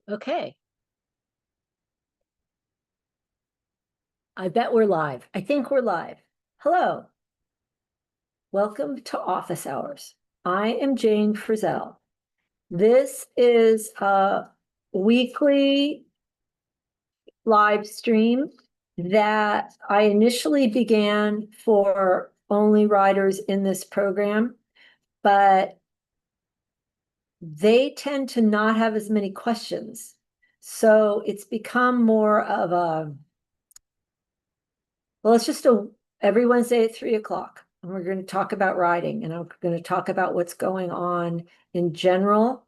Okay. I bet we're live. I think we're live. Hello. Welcome to Office Hours. I am Jane Frizzell. This is a weekly live stream that I initially began for only riders in this program, but they tend to not have as many questions. So it's become more of a, well, it's just every Wednesday at 3 o'clock. And we're going to talk about riding, and I'm going to talk about what's going on in general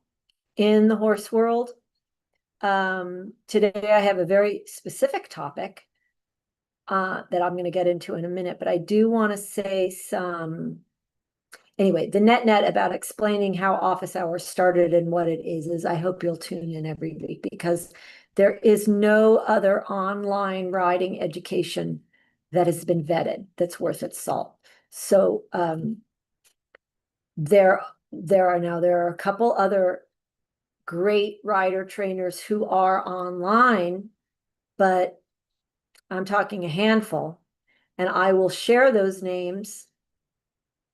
in the horse world. Today I have a very specific topic that I'm going to get into in a minute, but I do want to say anyway, the net about explaining how office hours started and what it is I hope you'll tune in every week, because there is no other online riding education that has been vetted that's worth its salt. So there are a couple other great rider trainers who are online, but I'm talking a handful, and I will share those names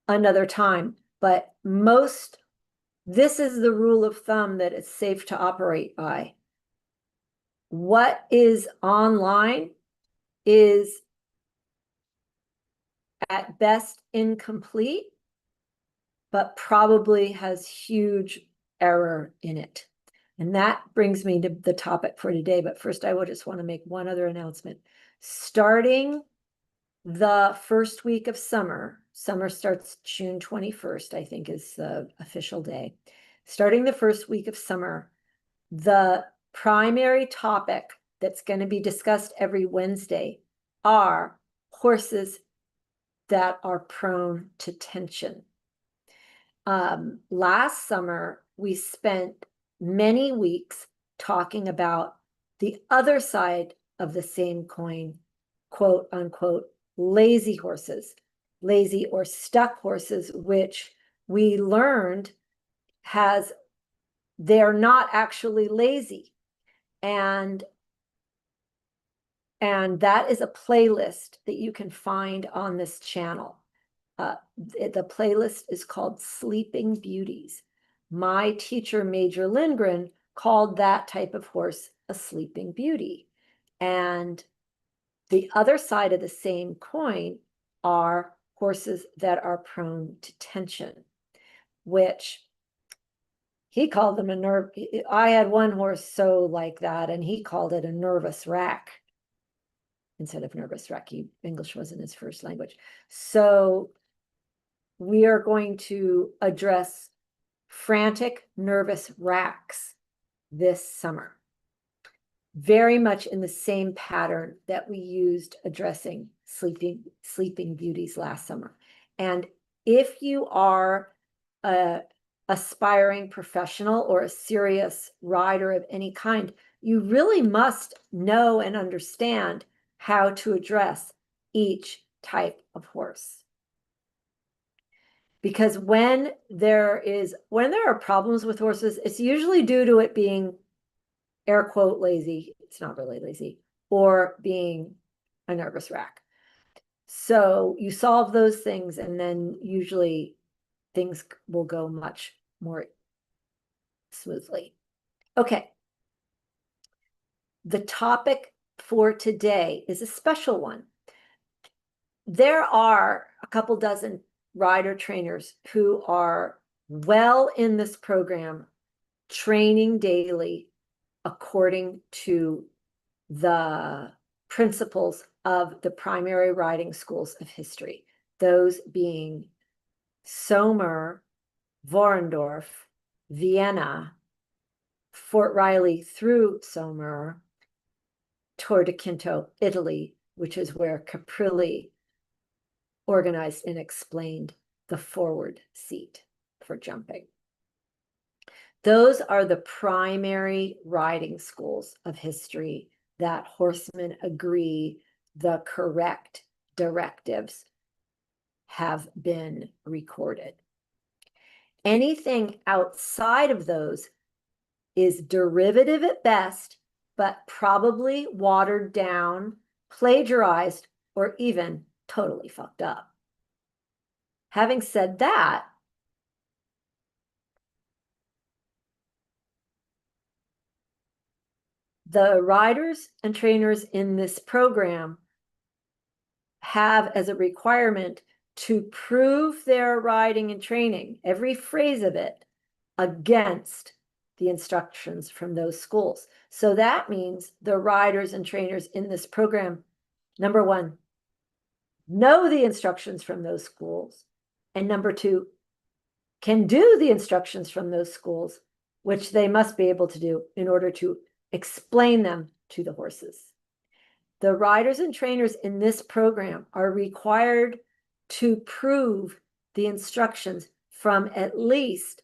another time. But this is the rule of thumb that it's safe to operate by. What is online is at best incomplete, but probably has huge error in it. And that brings me to the topic for today. But first, I will just want to make one other announcement. Starting the first week of summer starts June 21st, I think is the official day. Starting the first week of summer, the primary topic that's going to be discussed every Wednesday are horses that are prone to tension. Last summer, we spent many weeks talking about the other side of the same coin, quote unquote, lazy horses, lazy or stuck horses, which we learned they're not actually lazy. And that is a playlist that you can find on this channel. The playlist is called Sleeping Beauties. My teacher, Major Lindgren, called that type of horse a sleeping beauty. And the other side of the same coin are horses that are prone to tension, which he called them a nerve. I had one horse so like that, and he called it a nervous wreck instead of nervous wreck. English wasn't his first language. So we are going to address frantic nervous wrecks this summer, very much in the same pattern that we used addressing sleeping beauties last summer. And if you are a aspiring professional or a serious rider of any kind, you really must know and understand how to address each type of horse. Because when there are problems with horses, it's usually due to it being air quote lazy. It's not really lazy, or being a nervous wreck. So you solve those things, and then usually things will go much more smoothly. Okay. The topic for today is a special one. There are a couple dozen rider trainers who are well in this program, training daily according to the principles of the primary riding schools of history, those being Saumur, Warendorf, Vienna, Fort Riley through Saumur, Tor di Quinto, Italy, which is where Caprilli organized and explained the forward seat for jumping. Those are the primary riding schools of history that horsemen agree the correct directives have been recorded. Anything outside of those is derivative at best, but probably watered down, plagiarized, or even totally fucked up. Having said that, the riders and trainers in this program have as a requirement to prove their riding and training, every phrase of it, against the instructions from those schools. So that means the riders and trainers in this program, number one, know the instructions from those schools, and number two, can do the instructions from those schools, which they must be able to do in order to explain them to the horses. The riders and trainers in this program are required to prove the instructions from at least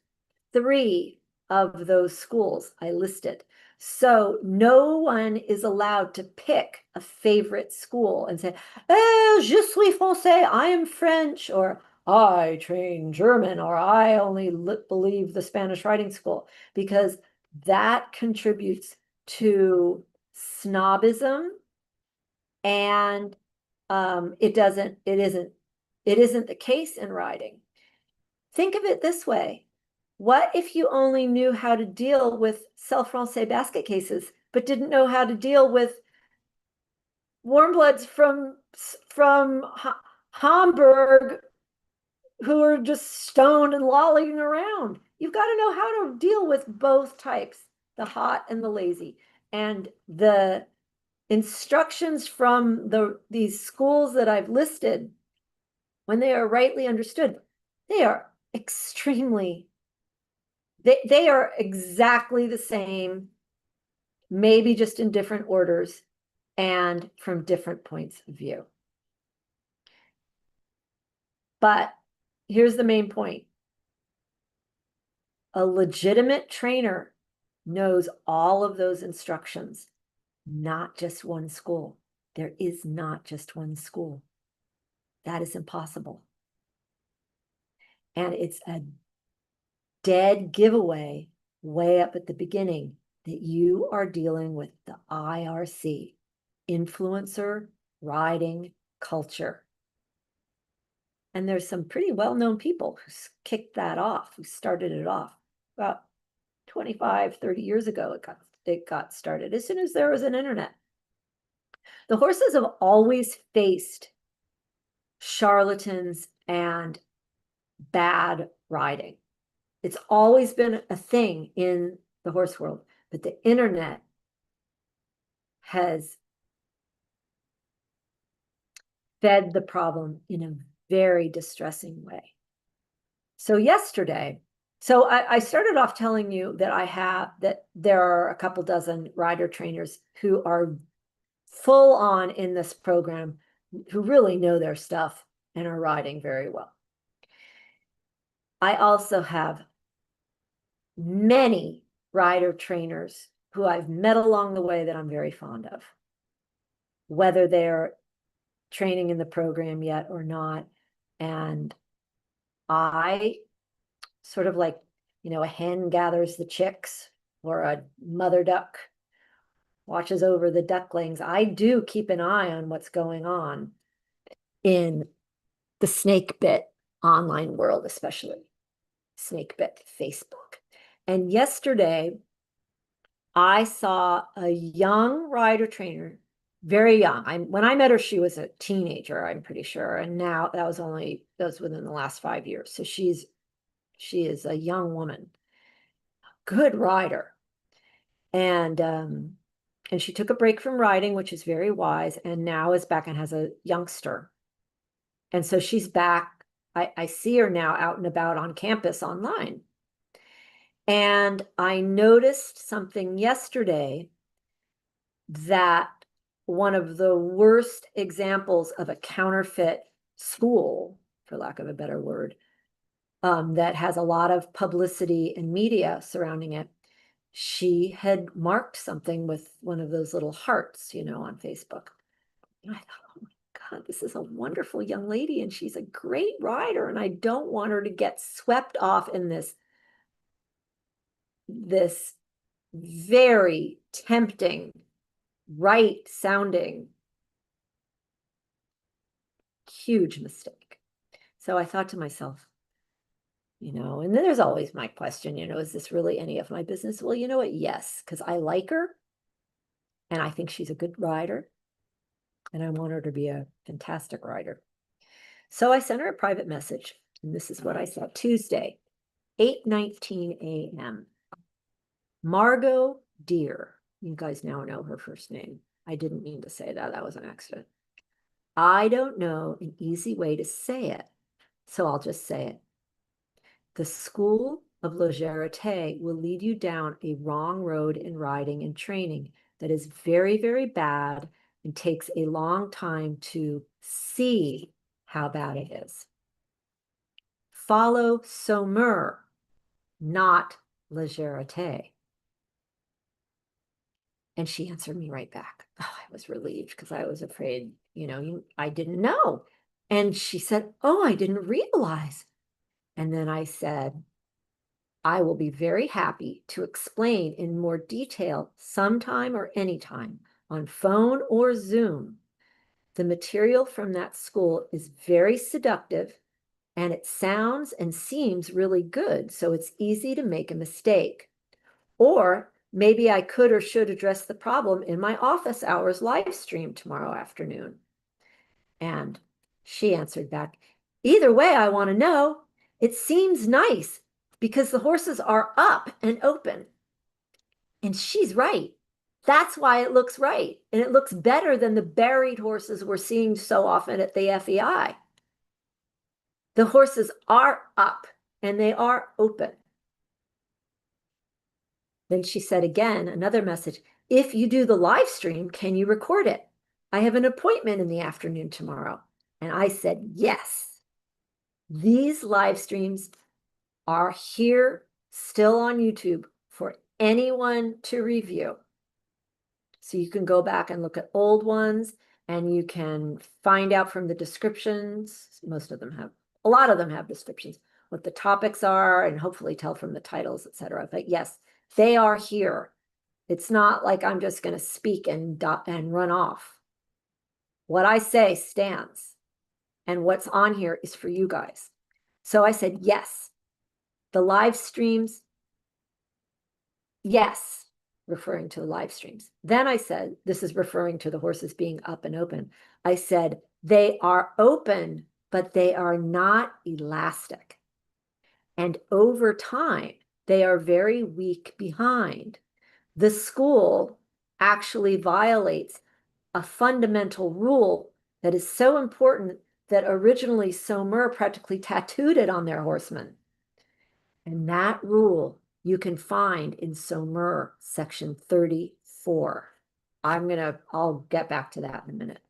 3 of those schools I listed. So no one is allowed to pick a favorite school and say, je suis français, I am French, or I train German, or I only believe the Spanish riding school, because that contributes to snobism, and it isn't the case in riding. Think of it this way. What if you only knew how to deal with Selle Francais basket cases, but didn't know how to deal with warm bloods from Hamburg who are just stoned and lolling around? You've got to know how to deal with both types, the hot and the lazy. And the instructions from these schools that I've listed, when they are rightly understood, they are extremely, they are exactly the same, maybe just in different orders and from different points of view. But here's the main point. A legitimate trainer knows all of those instructions, not just one school. There is not just one school. That is impossible. And it's a dead giveaway way up at the beginning that you are dealing with the IRC, influencer riding culture. And there's some pretty well-known people who kicked that off, who started it off. About 25, 30 years ago, it got started, as soon as there was an internet. The horses have always faced charlatans and bad riding. It's always been a thing in the horse world, but the internet has fed the problem in a very distressing way. So yesterday, I started off telling you that there are a couple dozen rider trainers who are full on in this program, who really know their stuff and are riding very well. I also have many rider trainers who I've met along the way that I'm very fond of, whether they're training in the program yet or not. And I sort of like, a hen gathers the chicks, or a mother duck watches over the ducklings. I do keep an eye on what's going on in the snake bit online world, especially snake bit Facebook. And yesterday, I saw a young rider trainer, very young. When I met her, she was a teenager, I'm pretty sure. And now that was within the last 5 years. So she is a young woman, good rider. And she took a break from riding, which is very wise, and now is back and has a youngster. And so she's back. I see her now out and about on campus online. And I noticed something yesterday, that one of the worst examples of a counterfeit school, for lack of a better word, that has a lot of publicity and media surrounding it, she had marked something with one of those little hearts, on Facebook. And I thought, oh my God, this is a wonderful young lady, and she's a great rider, and I don't want her to get swept off in this very tempting, right sounding, huge mistake. So I thought to myself, and then there's always my question, is this really any of my business? Well, you know what? Yes, because I like her and I think she's a good rider and I want her to be a fantastic rider. So I sent her a private message, and this is what I said. Tuesday, 8:19 a.m. Margot Deer. You guys now know her first name. I didn't mean to say that. That was an accident. I don't know an easy way to say it, so I'll just say it. The school of Legerete will lead you down a wrong road in riding and training that is very, very bad and takes a long time to see how bad it is. Follow Saumur, not Legerete. And she answered me right back. Oh, I was relieved because I was afraid, I didn't know. And she said, oh, I didn't realize. And then I said, I will be very happy to explain in more detail sometime or anytime on phone or Zoom. The material from that school is very seductive and it sounds and seems really good, so it's easy to make a mistake. Or maybe I could or should address the problem in my office hours live stream tomorrow afternoon. And she answered back, either way, I want to know. It seems nice because the horses are up and open. And she's right. That's why it looks right. And it looks better than the buried horses we're seeing so often at the FEI. The horses are up and they are open. Then she said again, another message, if you do the live stream, can you record it? I have an appointment in the afternoon tomorrow. And I said, yes. These live streams are here still on YouTube for anyone to review. So you can go back and look at old ones and you can find out from the descriptions. A lot of them have descriptions, what the topics are, and hopefully tell from the titles, etc. But yes, they are here. It's not like I'm just going to speak and run off. What I say stands, and what's on here is for you guys. So I said, yes, the live streams, yes, referring to the live streams. Then I said, this is referring to the horses being up and open. I said, they are open, but they are not elastic. And over time, they are very weak behind. The school actually violates a fundamental rule that is so important that originally Saumur practically tattooed it on their horsemen. And that rule you can find in Saumur section 34. I'll get back to that in a minute.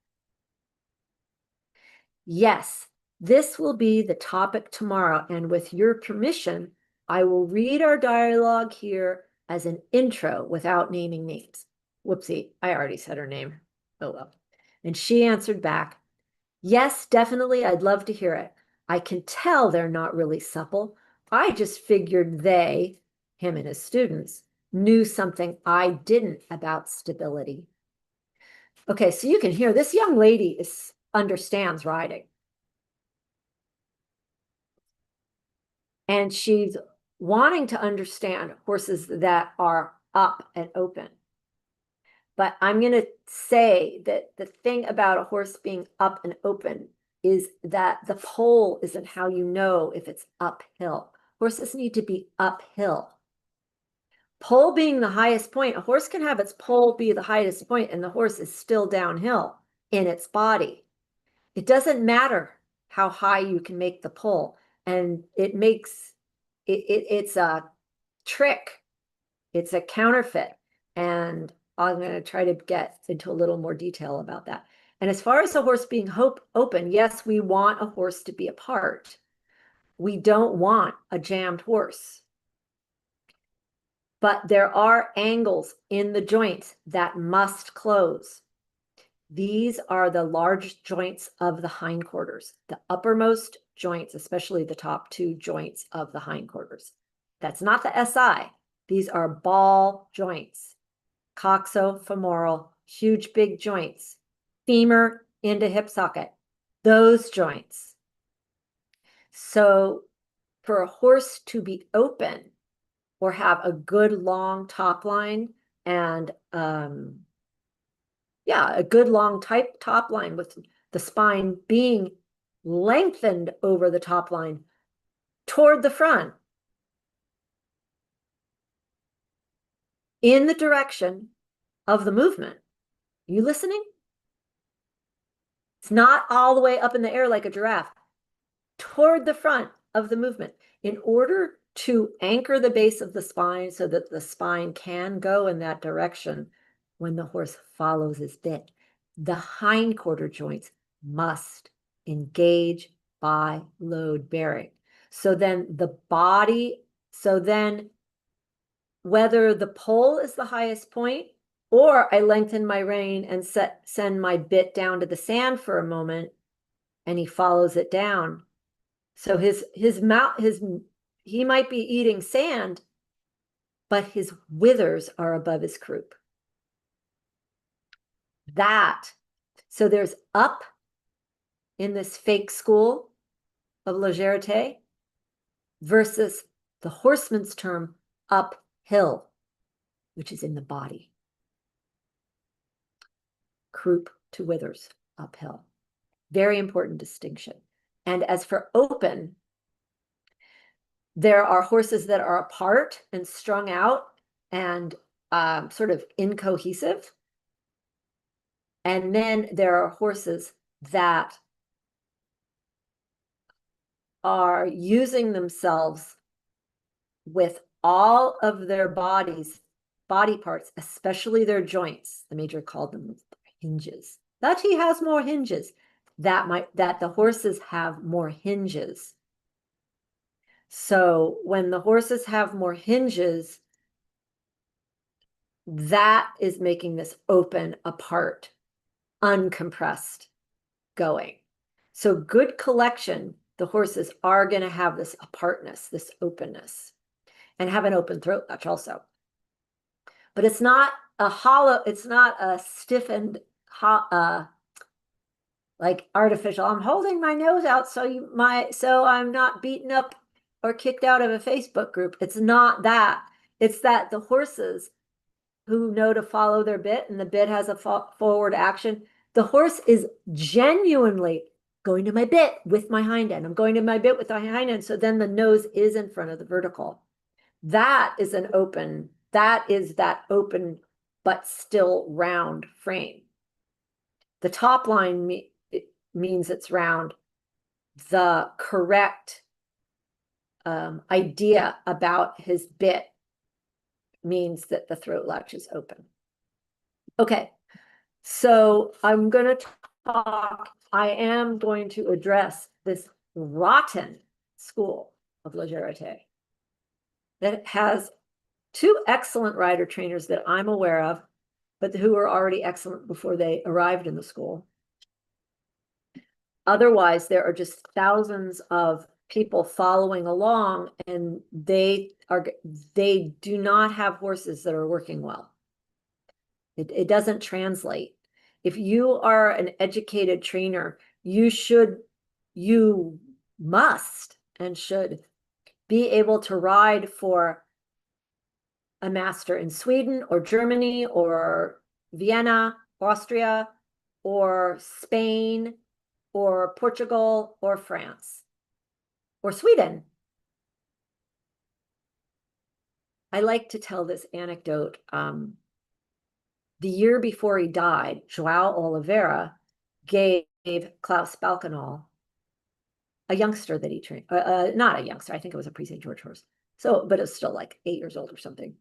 Yes, this will be the topic tomorrow, and with your permission, I will read our dialogue here as an intro without naming names. Whoopsie, I already said her name. Oh well. And she answered back, yes, definitely, I'd love to hear it. I can tell they're not really supple. I just figured they, him and his students, knew something I didn't about stability. Okay, so you can hear this young lady understands riding. And she's wanting to understand horses that are up and open. But I'm going to say that the thing about a horse being up and open is that the pole isn't how you know if it's uphill. Horses need to be uphill. Pole being the highest point, a horse can have its pole be the highest point and the horse is still downhill in its body. It doesn't matter how high you can make the pole. And it's a trick. It's a counterfeit. And I'm going to try to get into a little more detail about that. And as far as a horse being open, yes, we want a horse to be apart. We don't want a jammed horse. But there are angles in the joints that must close. These are the large joints of the hindquarters, the uppermost joints, especially the top two joints of the hindquarters. That's not the SI. These are ball joints, coxofemoral, huge big joints, femur into hip socket, those joints. So for a horse to be open or have a good long top line and a good long top line with the spine being lengthened over the top line toward the front in the direction of the movement. You listening? It's not all the way up in the air like a giraffe, toward the front of the movement. In order to anchor the base of the spine so that the spine can go in that direction when the horse follows his bit, the hindquarter joints must engage by load bearing. So then whether the pole is the highest point or I lengthen my rein and send my bit down to the sand for a moment and he follows it down. So he might be eating sand, but his withers are above his croup. So there's up in this fake school of Legerete versus the horseman's term uphill, which is in the body. Croup to withers, uphill. Very important distinction. And as for open, there are horses that are apart and strung out and sort of incohesive. And then there are horses that are using themselves with all of their body parts, especially their joints. The major called them hinges. That he has more hinges. That the horses have more hinges. So when the horses have more hinges, that is making this open, apart, uncompressed going. So good collection, the horses are going to have this apartness, this openness, and have an open throat latch also. But it's not a hollow, it's not a stiffened, like artificial. I'm holding my nose out so I'm not beaten up or kicked out of a Facebook group. It's not that. It's that the horses who know to follow their bit and the bit has a forward action, the horse is genuinely going to my bit with my hind end. I'm going to my bit with my hind end. So then the nose is in front of the vertical. That is that open but still round frame. The top line means it's round. The correct idea about his bit means that the throat latch is open. Okay, so I am going to address this rotten school of Legerete that has two excellent rider trainers that I'm aware of, but who were already excellent before they arrived in the school. Otherwise, there are just thousands of people following along, and they do not have horses that are working well. It doesn't translate. If you are an educated trainer, you must and should be able to ride for a master in Sweden or Germany or Vienna, Austria, or Spain, or Portugal, or France, or Sweden. I like to tell this anecdote. The year before he died, João Oliveira gave Klaus Balkanol, a youngster that he trained, not a youngster, I think it was a pre-St. George horse. So, but it's still like 8 years old or something.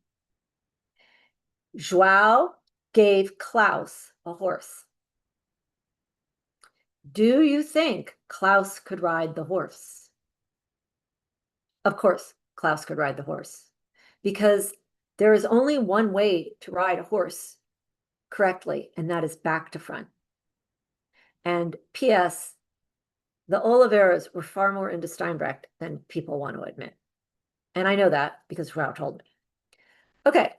João gave Klaus a horse. Do you think Klaus could ride the horse? Of course, Klaus could ride the horse, because there is only one way to ride a horse correctly, and that is back to front. And P.S., the Oliveiras were far more into Steinbrecht than people want to admit. And I know that because João told me. Okay.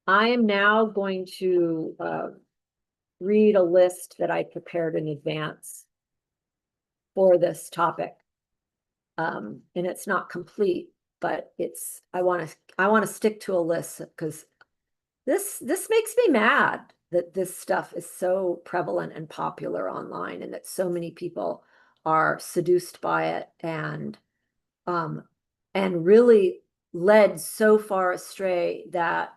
I am now going to read a list that I prepared in advance for this topic. And it's not complete, but I want to stick to a list because this makes me mad that this stuff is so prevalent and popular online and that so many people are seduced by it and really led so far astray that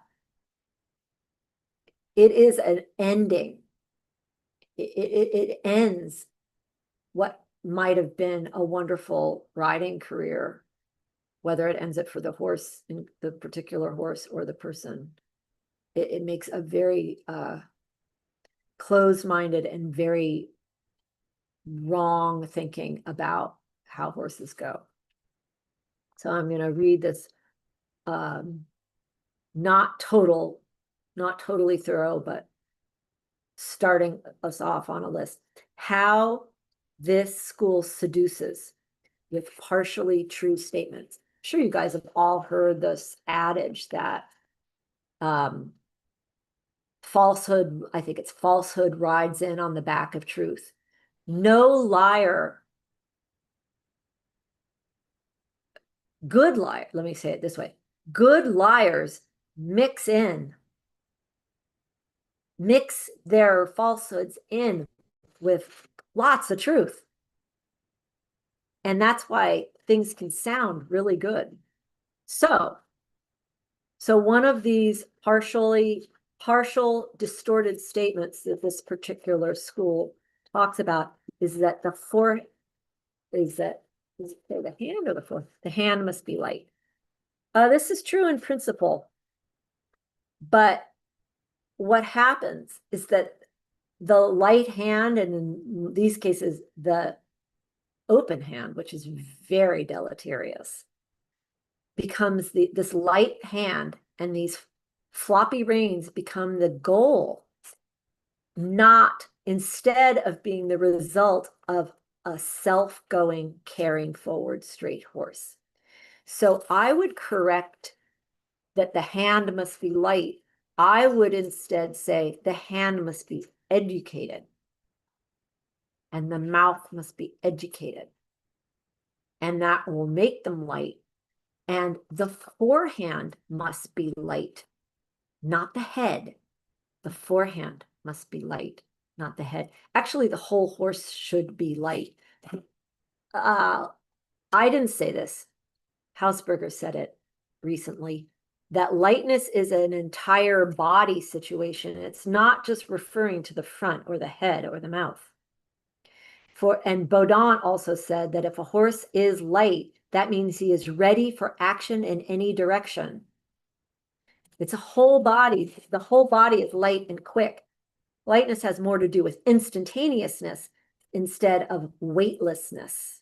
it is an ending. It ends what might have been a wonderful riding career, whether it ends it for the horse, in the particular horse, or the person. It makes a very closed-minded and very wrong thinking about how horses go. So I'm going to read this, not totally thorough, but starting us off on a list. How this school seduces with partially true statements. I'm sure you guys have all heard this adage that falsehood, I think it's falsehood rides in on the back of truth. No liar, good liar, let me say it this way. Good liars mix their falsehoods in with lots of truth. And that's why things can sound really good. So one of these partial distorted statements that this particular school talks about is that the hand or the fourth? The hand must be light. This is true in principle, but what happens is that the light hand, and in these cases, the open hand, which is very deleterious, becomes this light hand, and these floppy reins become the goal, not instead of being the result of a self-going, carrying forward straight horse. So I would correct that the hand must be light. I would instead say the hand must be educated and the mouth must be educated. And that will make them light. And the forehand must be light, not the head. The forehand must be light, not the head. Actually, the whole horse should be light. I didn't say this. Hausberger said it recently, that lightness is an entire body situation. It's not just referring to the front or the head or the mouth. And Baudin also said that if a horse is light, that means he is ready for action in any direction. It's a whole body. The whole body is light and quick. Lightness has more to do with instantaneousness instead of weightlessness.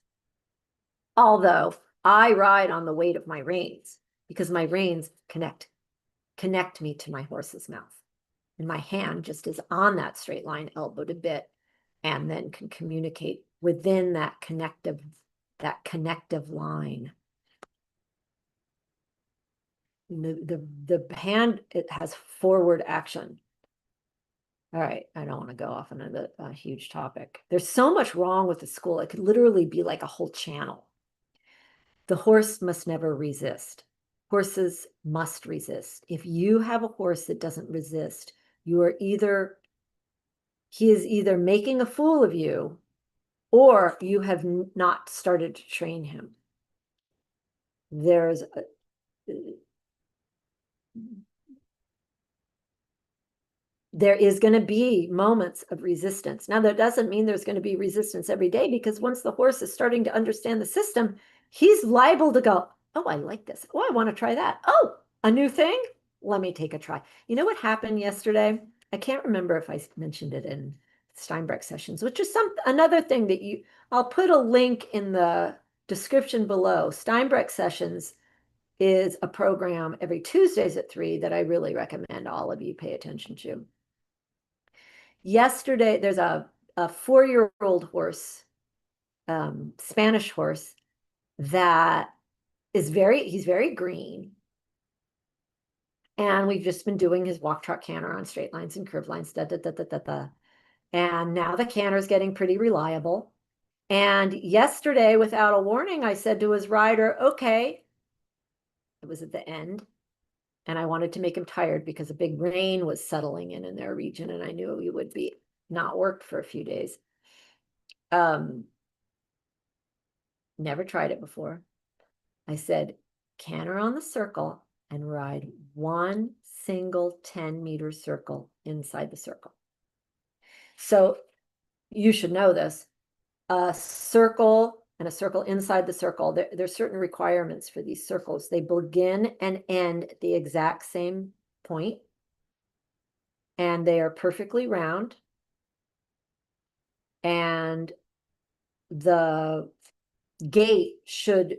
Although I ride on the weight of my reins because my reins connect me to my horse's mouth. And my hand just is on that straight line, elbow to bit, and then can communicate within that connective line. The hand, it has forward action. All right, I don't want to go off on a huge topic. There's so much wrong with the school. It could literally be like a whole channel. The horse must never resist. Horses must resist. If you have a horse that doesn't resist, he is either making a fool of you or you have not started to train him. There is going to be moments of resistance. Now, that doesn't mean there's going to be resistance every day, because once the horse is starting to understand the system, he's liable to go, oh, I like this. Oh, I want to try that. Oh, a new thing? Let me take a try. You know what happened yesterday? I can't remember if I mentioned it in Steinbreck sessions, which is another thing that I'll put a link in the description below. Steinbreck sessions is a program every Tuesdays at 3 that I really recommend all of you pay attention to. Yesterday, there's a 4-year-old horse, Spanish horse, that he's very green. And we've just been doing his walk, trot, canter on straight lines and curved lines, da, da, da, da, da, da. And now the canter is getting pretty reliable. And yesterday, without a warning, I said to his rider, okay, it was at the end. And I wanted to make him tired because a big rain was settling in their region. And I knew he would be not worked for a few days. Never tried it before. I said, canter on the circle and ride one single 10-meter circle inside the circle. So you should know this. A circle and a circle inside the circle, there's certain requirements for these circles. They begin and end at the exact same point, and they are perfectly round. And the gait should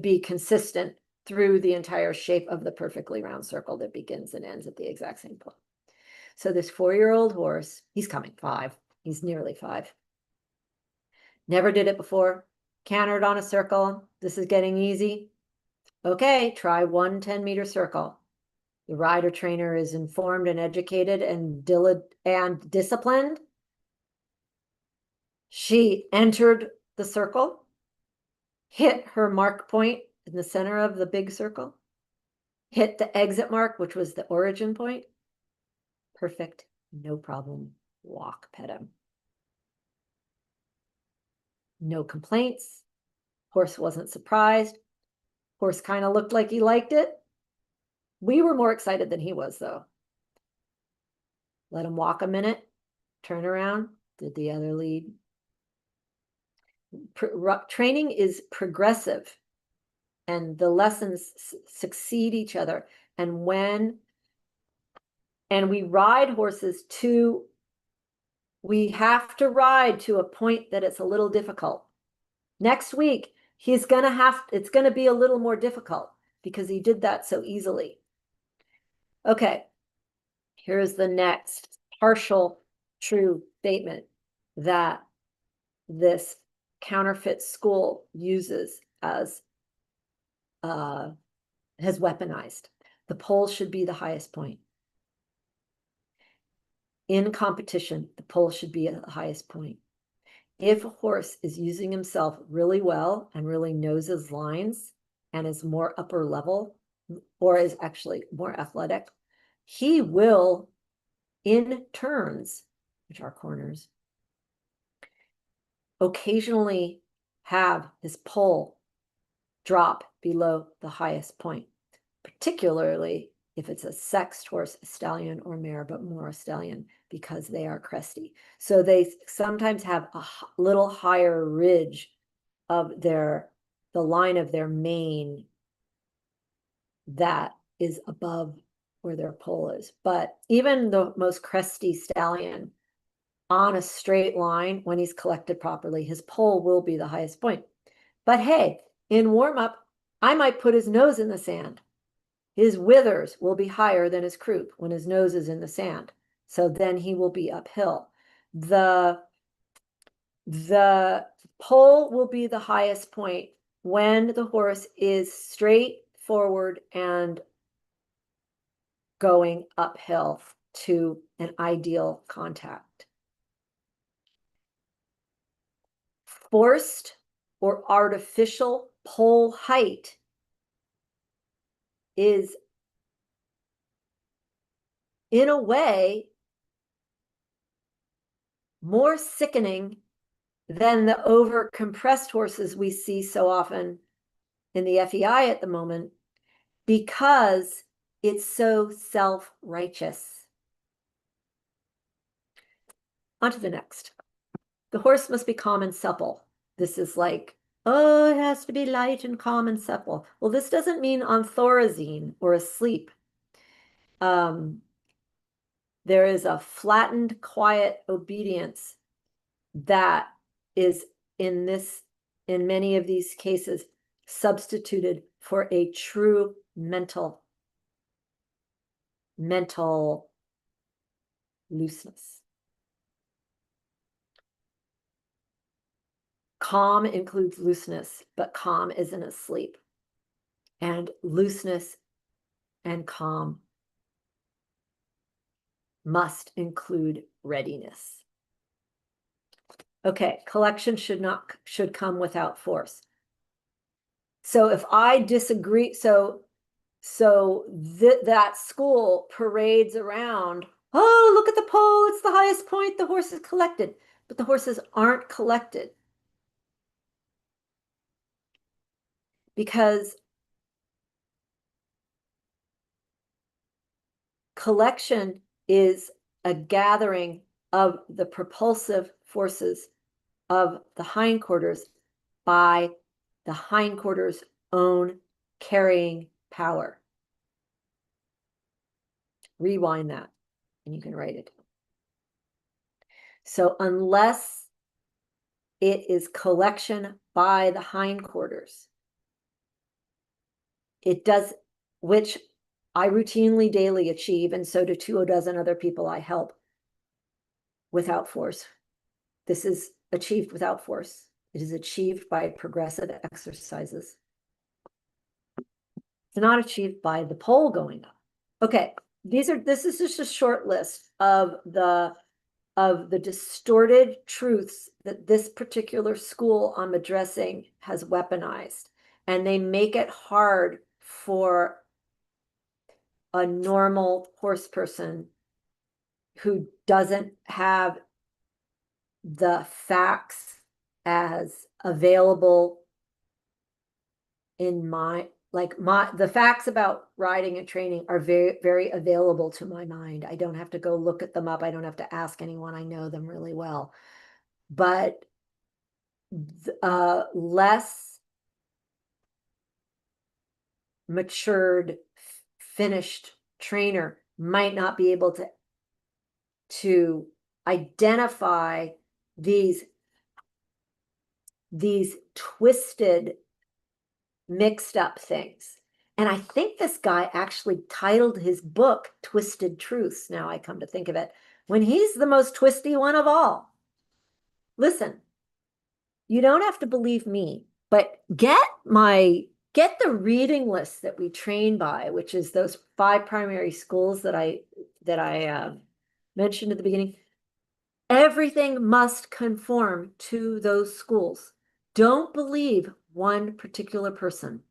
be consistent through the entire shape of the perfectly round circle that begins and ends at the exact same point. So this 4-year-old horse, he's coming 5. He's nearly 5. Never did it before. Cantered on a circle. This is getting easy. Okay, try one 10-meter circle. The rider trainer is informed and educated and disciplined. She entered the circle, hit her mark point in the center of the big circle, hit the exit mark, which was the origin point. Perfect, no problem. Walk, pet him. No complaints. Horse wasn't surprised. Horse kind of looked like he liked it. We were more excited than he was, though. Let him walk a minute, turn around, did the other lead. Training is progressive, and the lessons succeed each other. And we ride horses we have to ride to a point that it's a little difficult. Next week, it's going to be a little more difficult because he did that so easily. Okay, here's the next partial true statement that this counterfeit school uses as has weaponized. The pole should be the highest point. In competition, the pole should be at the highest point. If a horse is using himself really well and really knows his lines and is more upper level or is actually more athletic, he will, in turns, which are corners, occasionally have his pole drop below the highest point, particularly if it's a sexed horse, a stallion or mare, but more a stallion because they are cresty. So they sometimes have a little higher ridge of the line of their mane that is above where their pole is. But even the most cresty stallion on a straight line, when he's collected properly, his pole will be the highest point. But hey, in warm-up, I might put his nose in the sand. His withers will be higher than his croup when his nose is in the sand. So then he will be uphill. The pole will be the highest point when the horse is straight forward and going uphill to an ideal contact. Forced or artificial pole height is, in a way, more sickening than the over-compressed horses we see so often in the FEI at the moment, because it's so self-righteous. On to the next. The horse must be calm and supple. This is like, oh, it has to be light and calm and supple. Well, this doesn't mean on Thorazine or asleep. There is a flattened, quiet obedience that is in many of these cases substituted for a true mental looseness. Calm includes looseness, but calm isn't asleep. And looseness and calm must include readiness. Okay, collection should come without force. So if I disagree, that school parades around, oh, look at the pole, it's the highest point, the horse is collected, but the horses aren't collected because collection is a gathering of the propulsive forces of the hindquarters by the hindquarters' own carrying power. Rewind that and you can write it. So unless it is collection by the hindquarters, it does, which I routinely daily achieve, and so do 2 other people I help without force. This is achieved without force. It is achieved by progressive exercises. It's not achieved by the pole going up. Okay, this is just a short list of the distorted truths that this particular school I'm addressing has weaponized. And they make it hard for a normal horse person who doesn't have the facts as available in the facts about riding and training are very, very available to my mind. I don't have to go look at them up. I don't have to ask anyone. I know them really well. But less matured, finished trainer might not be able to identify these twisted, mixed up things. And I think this guy actually titled his book Twisted Truths, now I come to think of it, when he's the most twisty one of all. Listen, you don't have to believe me, but get the reading list that we train by, which is those 5 primary schools that I mentioned at the beginning. Everything must conform to those schools. Don't believe one particular person.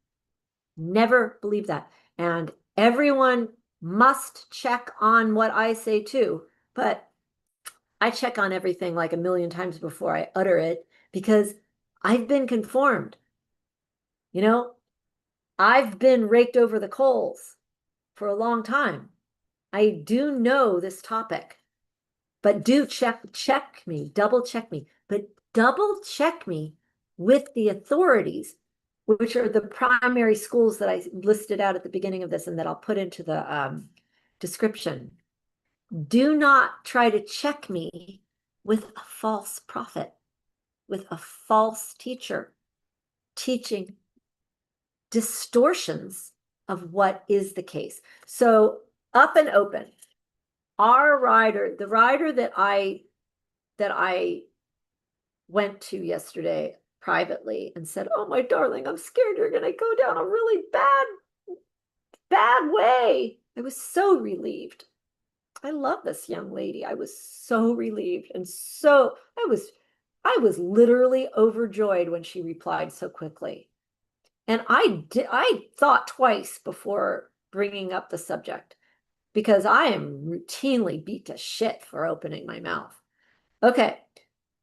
Never believe that. And everyone must check on what I say too, but I check on everything like a million times before I utter it because I've been conformed. You know, I've been raked over the coals for a long time. I do know this topic, but do check me, double check me, but double check me with the authorities, which are the primary schools that I listed out at the beginning of this and that I'll put into the description. Do not try to check me with a false prophet, with a false teacher, teaching distortions of what is the case. So up and open. Our rider, the rider that I went to yesterday privately and said, "Oh, my darling, I'm scared you're going to go down a really bad way." I was so relieved. I love this young lady. I was so relieved. And so I was literally overjoyed when she replied so quickly. And I thought twice before bringing up the subject because I am routinely beat to shit for opening my mouth. Okay.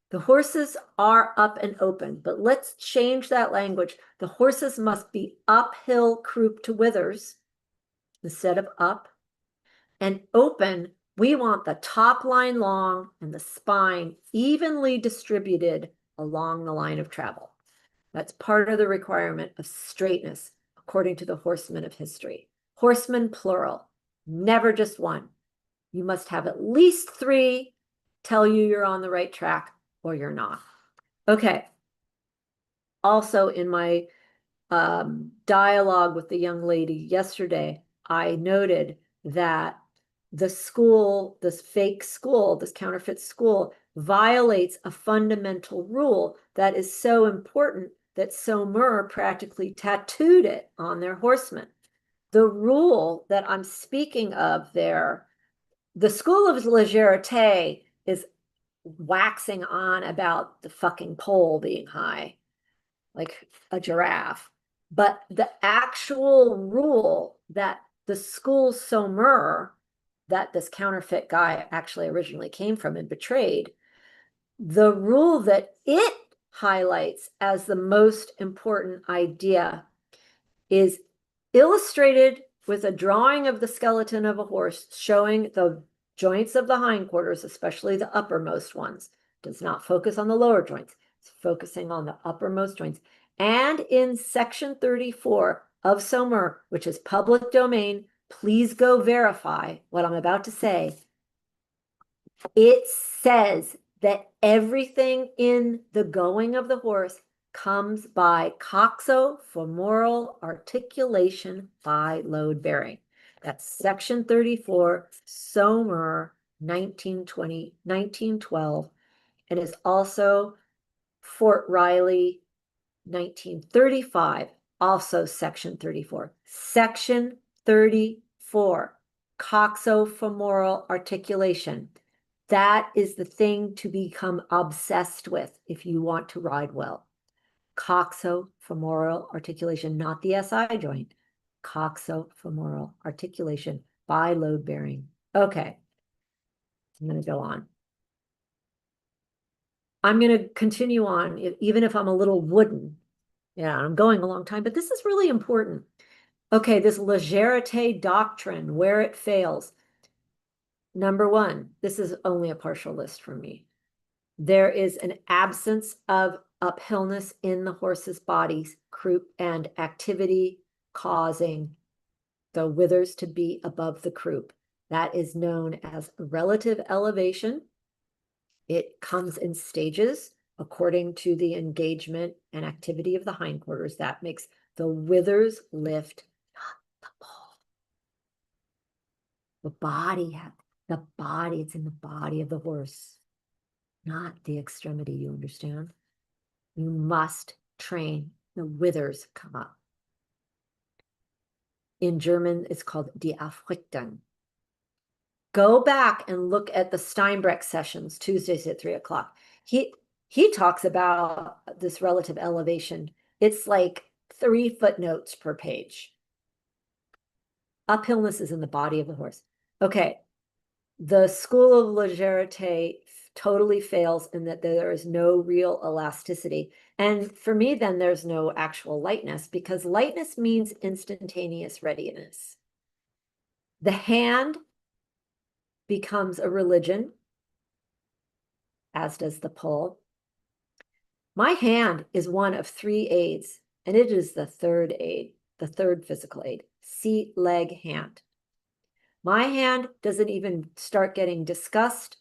The horses are up and open, but let's change that language. The horses must be uphill croup to withers instead of up. And open, we want the top line long and the spine evenly distributed along the line of travel. That's part of the requirement of straightness, according to the horsemen of history. Horsemen, plural, never just one. You must have at least 3 tell you you're on the right track or you're not. Okay. Also, in my dialogue with the young lady yesterday, I noted that the school, this fake school, this counterfeit school, violates a fundamental rule that is so important that Saumur practically tattooed it on their horsemen. The rule that I'm speaking of there, the school of Legerete is waxing on about the fucking pole being high, like a giraffe. But the actual rule that the school Saumur, that this counterfeit guy actually originally came from and betrayed, the rule that it highlights as the most important idea is illustrated with a drawing of the skeleton of a horse showing the joints of the hindquarters, especially the uppermost ones. Does not focus on the lower joints. It's focusing on the uppermost joints. And in section 34 of Saumur, which is public domain, please go verify what I'm about to say. It says that everything in the going of the horse comes by coxofemoral articulation by load bearing. That's section 34, Saumur, 1912, and is also Fort Riley, 1935, also section 34. Section 34, coxofemoral articulation. That is the thing to become obsessed with if you want to ride well. Coxofemoral articulation, not the SI joint. Coxofemoral articulation by load bearing. Okay, I'm going to go on. I'm going to continue on, even if I'm a little wooden. Yeah, I'm going a long time, but this is really important. Okay, this Legerete doctrine, where it fails. Number one, this is only a partial list for me. There is an absence of uphillness in the horse's bodies, croup, and activity causing the withers to be above the croup. That is known as relative elevation. It comes in stages according to the engagement and activity of the hindquarters. That makes the withers lift, not the pole. The body, it's in the body of the horse, not the extremity, you understand? You must train the withers come up. In German, it's called die Aufrichtung. Go back and look at the Steinbreck sessions, Tuesdays at 3 o'clock. He talks about this relative elevation. It's like 3 footnotes per page. Uphillness is in the body of the horse. Okay, the school of Legerete totally fails in that there is no real elasticity. And for me, then there's no actual lightness, because lightness means instantaneous readiness. The hand becomes a religion, as does the pole. My hand is one of 3 aids, and it is the third aid, the third physical aid, seat, leg, hand. My hand doesn't even start getting discussed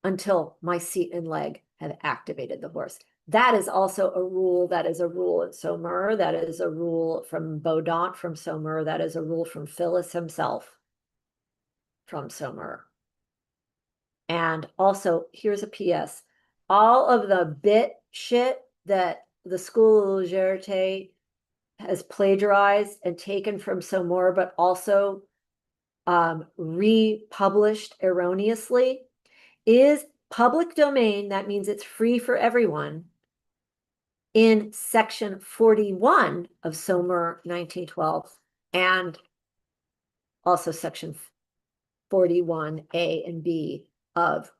until my seat and leg have activated the horse. That is also a rule. That is a rule in Saumur. That is a rule from Baudant from Saumur. That is a rule from Phyllis himself from Saumur. And also, here's a PS. All of the bit shit that the school of Legerete has plagiarized and taken from Saumur, but also republished erroneously, is public domain. That means it's free for everyone. In section 41 of Saumur 1912, and also section 41A and B of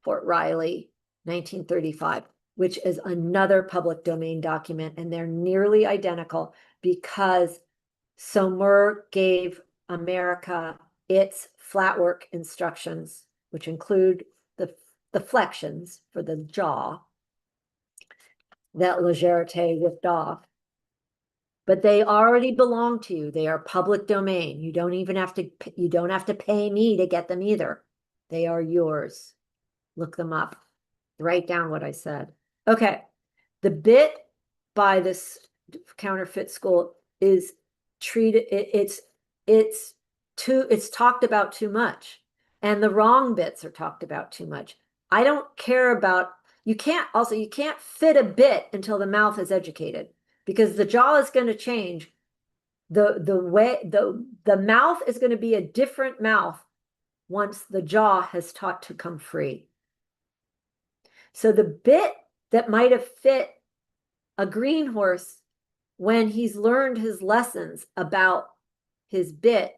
Fort Riley 1935, which is another public domain document, and they're nearly identical because Saumur gave America its flat work instructions, which include the flexions for the jaw that Legerete ripped off. But they already belong to you. They are public domain. You don't have to pay me to get them either. They are yours. Look them up. Write down what I said. Okay. The bit by this counterfeit school is treated, it's talked about too much, and the wrong bits are talked about too much. I don't care about, you can't fit a bit until the mouth is educated, because the jaw is going to change. The mouth is going to be a different mouth once the jaw has taught to come free. So the bit that might have fit a green horse when he's learned his lessons about his bit,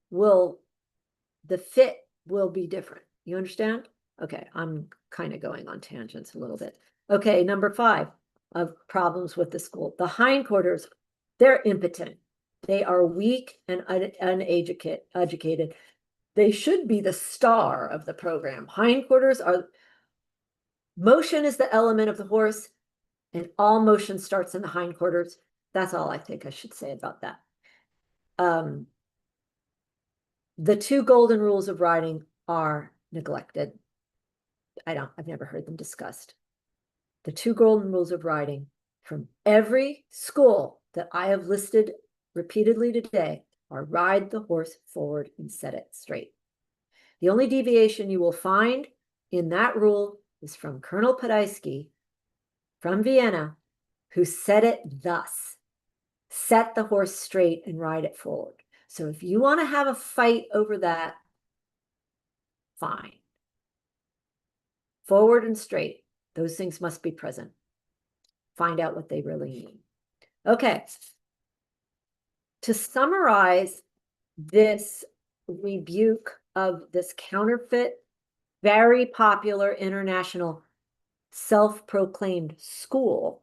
the fit will be different. You understand? Okay, I'm kind of going on tangents a little bit. Okay, number 5 of problems with the school. The hindquarters, they're impotent. They are weak and uneducated. They should be the star of the program. Hindquarters are, motion is the element of the horse, and all motion starts in the hindquarters. That's all I think I should say about that. The 2 golden rules of riding are neglected. I've never heard them discussed. The 2 golden rules of riding from every school that I have listed repeatedly today are: ride the horse forward and set it straight. The only deviation you will find in that rule is from Colonel Podolsky from Vienna, who said it thus: set the horse straight and ride it forward. So if you want to have a fight over that, fine. Forward and straight, those things must be present. Find out what they really mean. Okay. To summarize this rebuke of this counterfeit, very popular international self-proclaimed school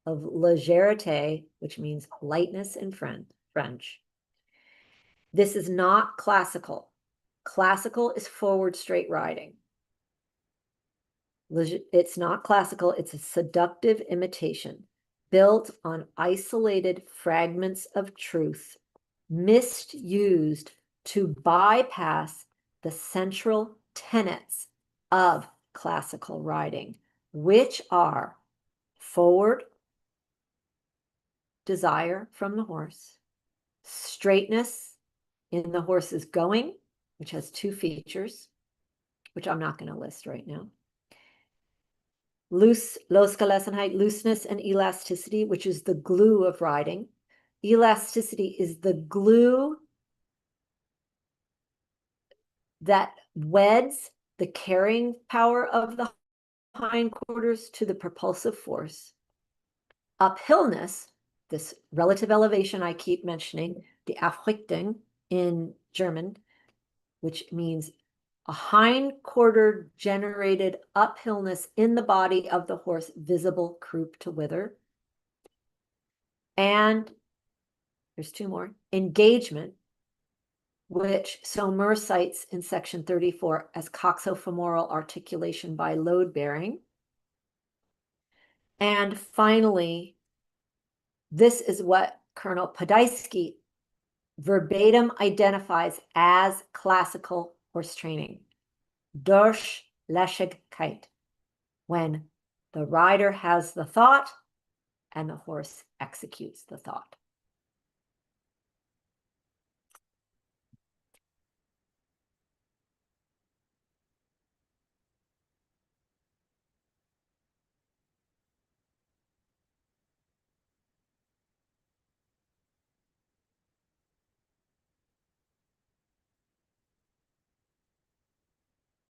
of Legerete, which means lightness in French. This is not classical. Classical is forward straight riding. It's not classical, it's a seductive imitation built on isolated fragments of truth, misused to bypass the central tenets of classical riding, which are forward, desire from the horse, straightness in the horse's going, which has 2 features, which I'm not going to list right now. Looseness and elasticity, which is the glue of riding. Elasticity is the glue that weds the carrying power of the hindquarters to the propulsive force. Uphillness, this relative elevation I keep mentioning, the Aufrichtung in German, which means a hindquarter generated uphillness in the body of the horse, visible croup to wither. And there's 2 more. Engagement, which Saumur cites in section 34 as coxofemoral articulation by load bearing. And finally, this is what Colonel Podolsky verbatim identifies as classical horse training: Durchlässigkeit, when the rider has the thought and the horse executes the thought.